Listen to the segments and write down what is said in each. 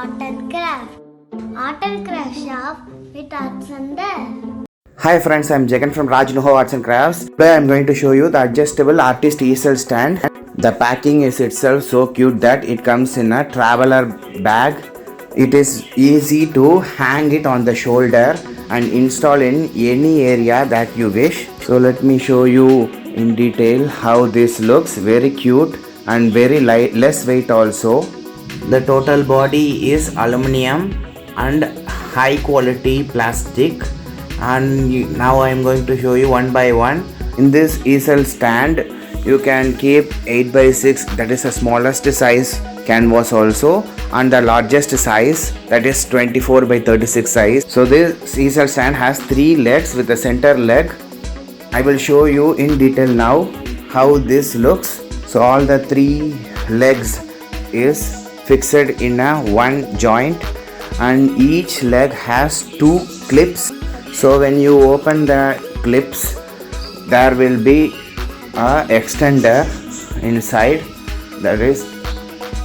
Art and Craft. Art and Craft shop with arts and there. Hi friends, I'm Jagan from Rajnuho Arts and Crafts. Today I'm going to show you the adjustable artist easel stand. The packing is itself so cute that it comes in a traveler bag. It is easy to hang it on the shoulder and install in any area that you wish. So let me show you in detail how this looks. Very cute and very light, less weight also. The total body is aluminum and high quality plastic. And now I am going to show you one by one. In this easel stand you can keep 8x6, that is the smallest size canvas also, and the largest size, that is 24x36 size. So this easel stand has 3 legs with the center leg. I will show you in detail now how this looks. So all the 3 legs is fixed in a one joint and each leg has 2 clips. So when you open the clips, there will be a extender inside. That is,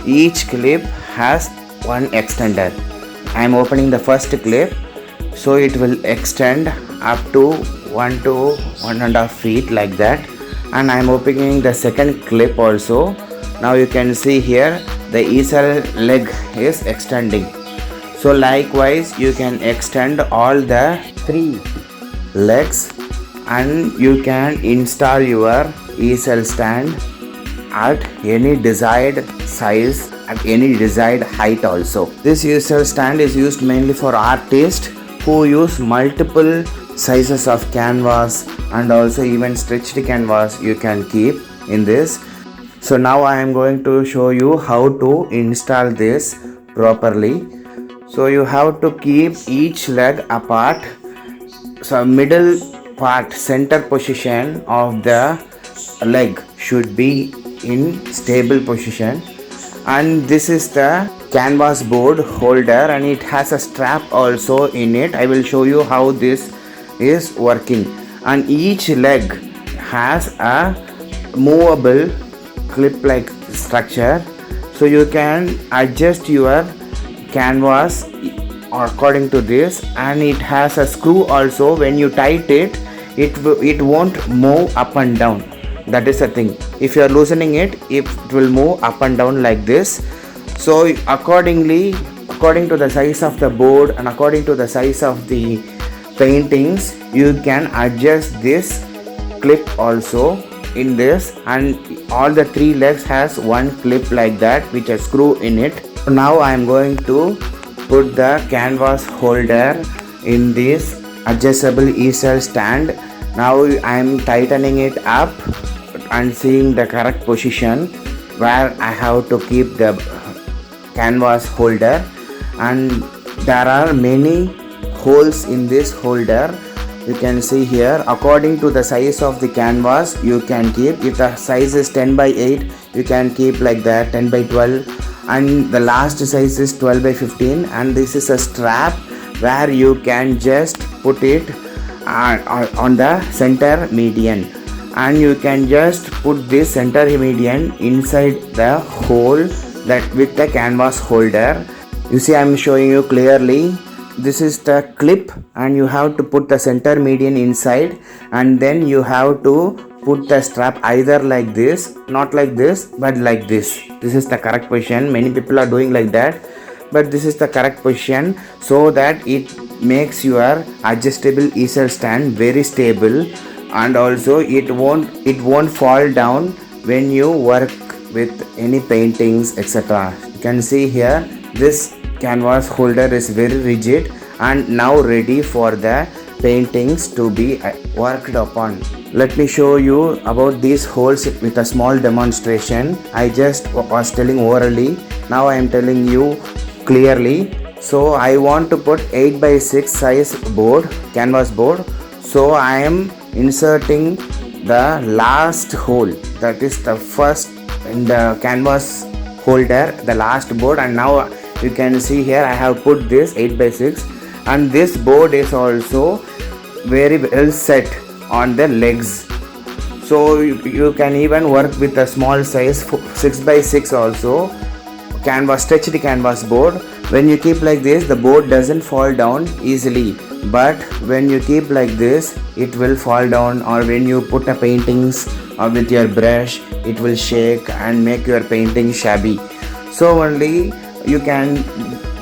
each clip has one extender. I am opening the first clip, so it will extend up to 1 to 1.5 feet like that. And I am opening the second clip also. Now you can see here the easel leg is extending. So likewise you can extend all the 3 legs and you can install your easel stand at any desired size, at any desired height also. This easel stand is used mainly for artists who use multiple sizes of canvas and also even stretched canvas you can keep in this. So now I am going to show you how to install this properly. So you have to keep each leg apart. So middle part, center position of the leg should be in stable position, and this is the canvas board holder and it has a strap also in it. I will show you how this is working. And each leg has a movable clip like structure, so you can adjust your canvas according to this, and it has a screw also. When you tight it, it won't move up and down. That is the thing. If you are loosening it, it will move up and down like this. So according to the size of the board and according to the size of the paintings, you can adjust this clip also in this. And all the 3 legs has one clip like that which has screw in it. Now I am going to put the canvas holder in this adjustable easel stand. Now I am tightening it up and seeing the correct position where I have to keep the canvas holder. And there are many holes in this holder. You can see here, according to the size of the canvas you can keep. If the size is 10x8, you can keep like that, 10x12, and the last size is 12x15. And this is a strap where you can just put it on the center median, and you can just put this center median inside the hole that with the canvas holder. You see, I am showing you clearly. This is the clip and you have to put the center median inside, and then you have to put the strap either like this, not like this, but like this. This is the correct position. Many people are doing like that, but this is the correct position, so that it makes your adjustable easel stand very stable, and also it won't fall down when you work with any paintings, etc. You can see here this canvas holder is very rigid and now ready for the paintings to be worked upon. Let me show you about these holes with a small demonstration. I just was telling orally, now I am telling you clearly. So I want to put 8x6 size board, canvas board. So I am inserting the last hole, that is the first in the canvas holder, the last board. And now you can see here I have put this 8x6, and this board is also very well set on the legs. So you can even work with a small size 6x6 also. stretched canvas board. When you keep like this, the board doesn't fall down easily, but when you keep like this, it will fall down, or when you put a paintings with your brush, it will shake and make your painting shabby. So only you can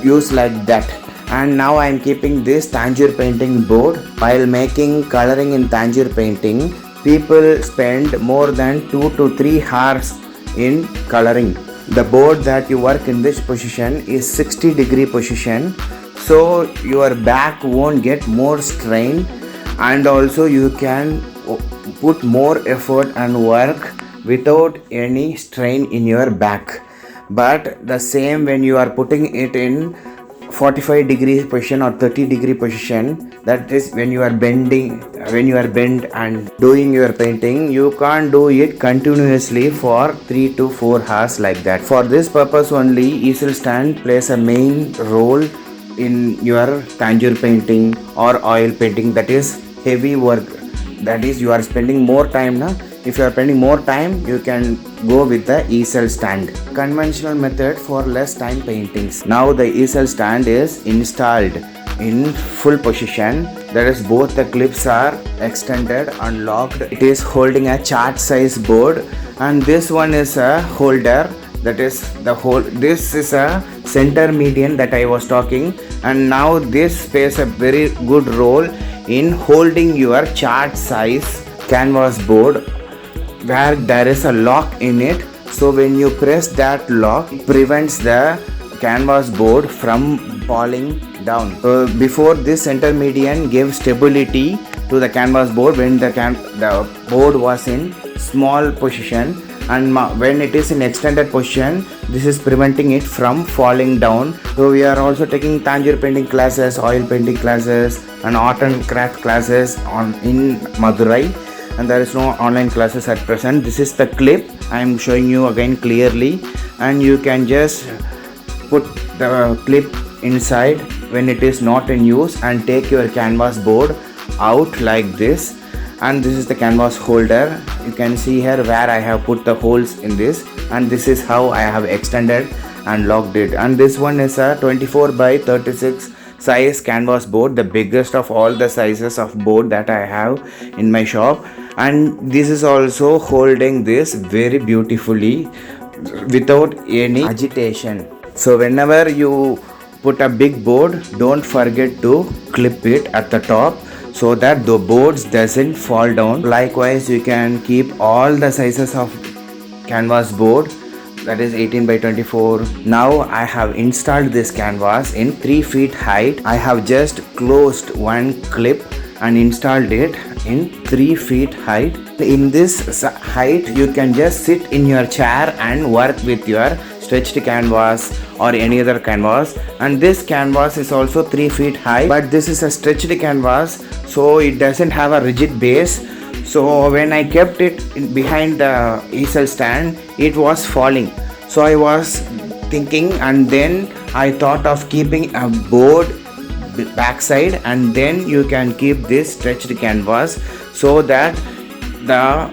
use like that. And now I am keeping this Tanjore painting board. While making coloring in Tanjore painting, people spend more than 2 to 3 hours in coloring. The board that you work in this position is 60-degree position, so your back won't get more strain, and also you can put more effort and work without any strain in your back. But the same when you are putting it in 45-degree position or 30-degree position, that is when you are bent and doing your painting, you can't do it continuously for 3 to 4 hours like that. For this purpose only, easel stand plays a main role in your Tanjore painting or oil painting, that is heavy work, that is you are spending more time now. If you are spending more time, you can go with the easel stand. Conventional method for less time paintings. Now the easel stand is installed in full position, that is both the clips are extended and locked. It is holding a chart size board, and this one is a holder, that is the whole, this is a center median that I was talking, and now this plays a very good role in holding your chart size canvas board, where there is a lock in it. So when you press that lock, it prevents the canvas board from falling down. Before, this center median gave stability to the canvas board when the board was in small position, and when it is in extended position, this is preventing it from falling down. So we are also taking Tanjore painting classes, oil painting classes, and art and craft classes in Madurai, and there is no online classes at present. This is the clip I am showing you again clearly, and you can just put the clip inside when it is not in use and take your canvas board out like this. And this is the canvas holder. You can see here where I have put the holes in this, and this is how I have extended and locked it. And this one is a 24 by 36 size canvas board, the biggest of all the sizes of board that I have in my shop, and this is also holding this very beautifully without any agitation. So whenever you put a big board, don't forget to clip it at the top so that the boards doesn't fall down. Likewise, you can keep all the sizes of canvas board, that is 18 by 24. Now I have installed this canvas in 3 feet height. I have just closed one clip and installed it in 3 feet height. In this height, you can just sit in your chair and work with your stretched canvas or any other canvas. And this canvas is also 3 feet high, but this is a stretched canvas, so it doesn't have a rigid base. So when I kept it behind the easel stand, it was falling. So I was thinking, and then I thought of keeping a board backside, and then you can keep this stretched canvas so that the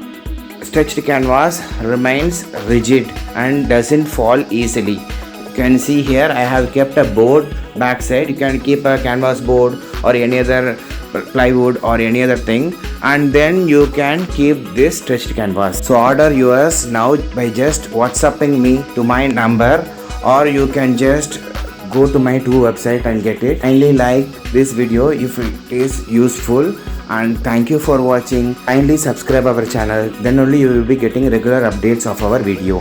stretched canvas remains rigid and doesn't fall easily. You can see here I have kept a board backside. You can keep a canvas board or any other plywood or any other thing, and then you can keep this stretched canvas. So order yours now by just WhatsApping me to my number, or you can just go to my website and get it. Kindly like this video if it is useful, and thank you for watching. Kindly subscribe our channel, then only you will be getting regular updates of our video.